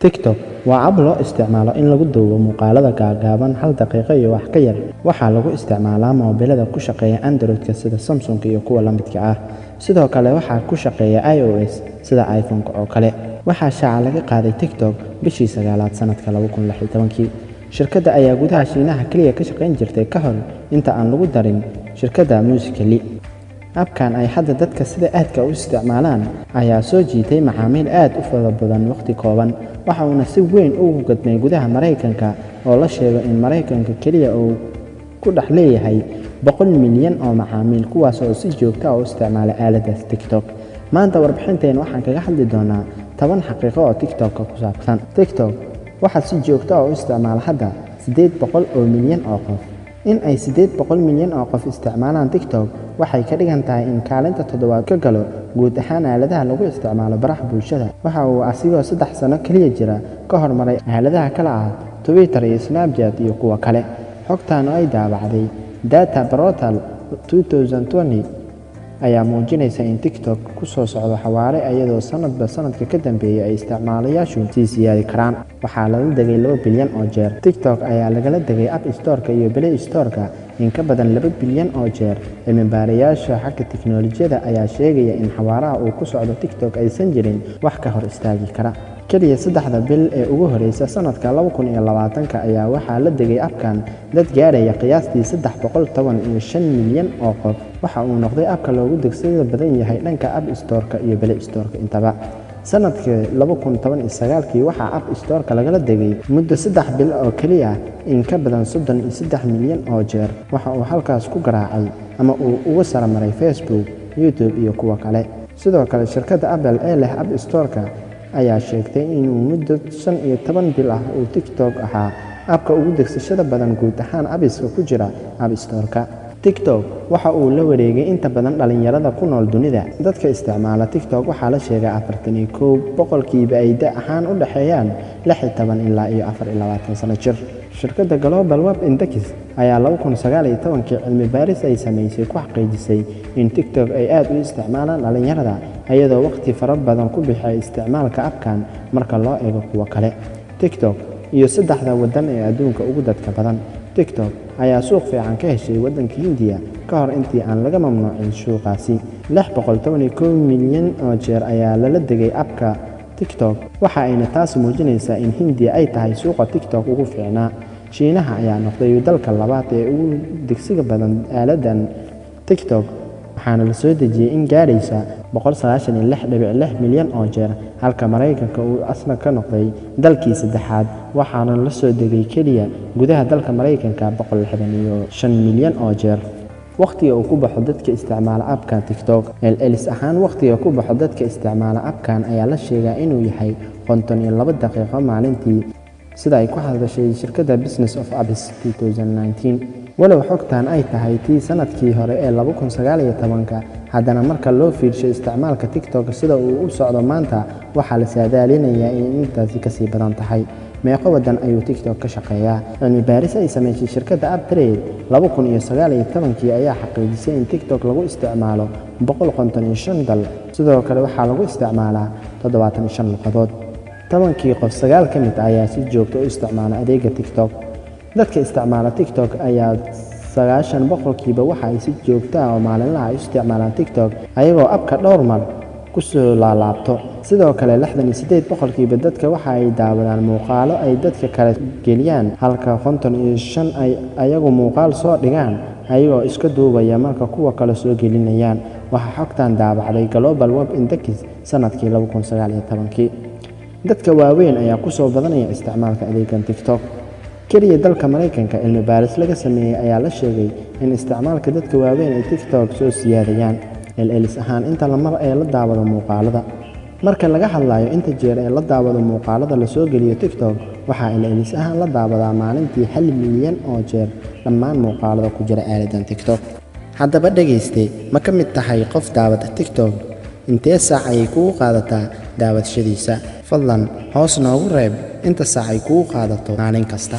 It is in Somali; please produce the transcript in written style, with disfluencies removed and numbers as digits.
TikTok waa app loo isticmaalo in lagu duubo muuqaalada gaagaaban 1 daqiiqo iyo wax ka yar. Waxaa lagu isticmaalaa moobilada ku shaqeeya Android-ka sida Samsung iyo kuwa la midka ah. Sidoo kale waxaa ku shaqeeya iOS sida iPhone-ka oo kale. Waxaa shaaca laga qaaday TikTok bishii 9aad sanadka 2016. Shirkadda ayaa gudaha Shiinaha kaliya ka shaqeyn jirtay ka hor inta aan lagu darin shirkadda Musical.ly. Appkan ay hadda dadka sida aadka u isticmaalaan ayaa soo jiitay macaamiil aad u fara badan waqti kooban. Waxa uu si weyn ugu gadmay gudaha Mareykanka oo la sheego in Mareykanka kaliya uu ku dhex leeyahay 100 milyan oo macaamiil kuwaas oo si joogto ah u isticmaala aaladda TikTok. Maanta warbixinteena waxaan kaga hadli doonaa 10 xaqiiqo oo TikTok ku saabsan. TikTok waxa si joogto ah u isticmaala hadda 800 milyan oo qof. In ay 800 milyan oo qof isticmaalaan TikTok waxay ka dhigan tahay in kaalinta toddobaad ka galo guud ahaan aaladaha lagu isticmaalo baraha bulshada. Waxa uu asigoo 3 sano kaliya jira ka hormaray aaladaha kala ah Twitter iyo Snapchat iyo kuwa kale. Xogtan ay daabacday Data Portal 2020 ayaa muujinaysa in TikTok ku soo socdo xawaare iyadoo sanadba sanadka ka dambeeyay ay isticmaalayaashu sii siyaadi karaan. Waxaa laga degay 2 bilyan oo jeer. TikTok ayaa lagala degay App Store-ka iyo Play Store-ka in ka badan 2 bilyan oo jeer. Cilmi-baarayaasha xagga tiknoolajiyada ayaa sheegaya in xawaaraha uu ku socdo TikTok aysan jirin wax ka hor istaagi kara. Kaliya 3 bil ee ugu horeysa sanadka 2020 ayaa waxaa la degay appkan dad gaaraya qiyaastii 315 milyan oo qof. Waxa uu noqday appka loogu degsada badan yahay dhanka App Store-ka iyo Play Store-ka intaba. Sanadkii 2019 waxaa App Store-ka lagala degay muddo 3 bil oo kaliya in ka badan 33 milyan oo jeer. Waxa uu halkaas ku garaacay ama uu uga sarmaray Facebook, YouTube iyo kuwa kale. Sidoo kale shirkadda Apple ee leh App Store-ka ayaa sheegtay inuu muddo 15 bil ah uu TikTok ahaa appka ugu degsashada badan guud ahaan apps-ka ku jira App Store-ka. TikTok waxa uu la wareegay inta badan dhalinyarada ku nool dunida. Dadka isticmaala TikTok waxaa la sheegay 41% ay da' ahaan u dhaxeeyaan 16 ilaa 24 sano jir. Shirkadda Global Web Index ayaa 2019 cilmi baaris ay sameysay ku xaqiijisay in TikTok ay aad u isticmaalaan dhalinyarada iyadoo waqti fara badan ku bixiyay isticmaalka appkan marka loo eego kuwa kale. TikTok iyo 3 wadan ee adduunka ugu dadka badan. TikTok ayaa suuq fiican ka heshay wadanka Hindiya ka hor intii aan laga mamnuucin suuqaasi. 611 milyan oo jeer ayaa la degay appka TikTok. Waxa ayna taas muujinaysaa in Hindiya ay tahay suuqa TikTok ugu fiicnaa. Shiinaha ayaa noqday dalka labaad ee ugu degsiga badan aaladdan TikTok waxaana la soo dejiyay in gaaraysa 196.6 milyan oo jeer halka Mareykanka uu asna ka noqday dalkii saddexaad waxaana la soo degay kaliya gudaha dalka Mareykanka 165 milyan oo jeer. Waqtiga uu ku baxo dadka isticmaala appka TikTok LLs ahaan waqtiga ku baxo dadka isticmaala appkan ayaa la sheegaa inuu yahay 52 daqiiqo maalintii sida ay ku hadashay shirkadda Business of Apps 2019. walow xogtan ay tahay tii sanadkii hore ee 2019 haddana marka loo fiirsho isticmaalka TikTok sida uu u socdo maanta waxaa la saadaalinayaa in intaasi ka sii badan tahay. meeqa wadan ayuu TikTok ka shaqeeyaa? cilmi baaris ay sameysay shirkadda AppTrade 2019 ayaa xaqiijisay in TikTok lagu isticmaalo 155 dal. sidoo kale waxaa lagu isticmaalaa 75 luqadood. 10 qof 9 ka mid ayaa si joogto u isticmaala adeegga TikTok. dadka isticmaala TikTok ayaa 90% waxa ay si joogto ah oo maalinlaha u isticmaalaan TikTok ayagoo appka dhowr mar ku soo laabto. sidoo kale 68% dadka waxa ay daawadaan muuqaalo ay dadka kale geliyaan halka 55 ay ayagu muuqaal soo dhigaan ayagoo iska duubaya marka kuwa kale soo gelinayaan. waxa xogtan daabacday Global Web Index sanadkii 2019. dadka waaweyn ayaa ku soo badanaya isticmaalka adeeggan TikTok. kaliya dalka Mareykanka cilmi baaris laga sameeyay ayaa la sheegay in isticmaalka dadka waaweyn ee TikTok soo siyaadayaan LLs ahaan inta la mar ee la daawado muuqaalada. marka laga hadlayo inta jeer ee la daawado muuqaalada la soo geliyo TikTok waxa LLs ahaan la daawadaa maalintii 1 milyan oo jeer dhammaan muuqaalada ku jira aaladdan TikTok. haddaba dhageyste ma ka mid tahay qof daawada TikTok? intee saac ayay kugu qaadataa daawashadiisa? fadlan hoos noogu reeb inta saac ay kugu qaadato maalin kasta.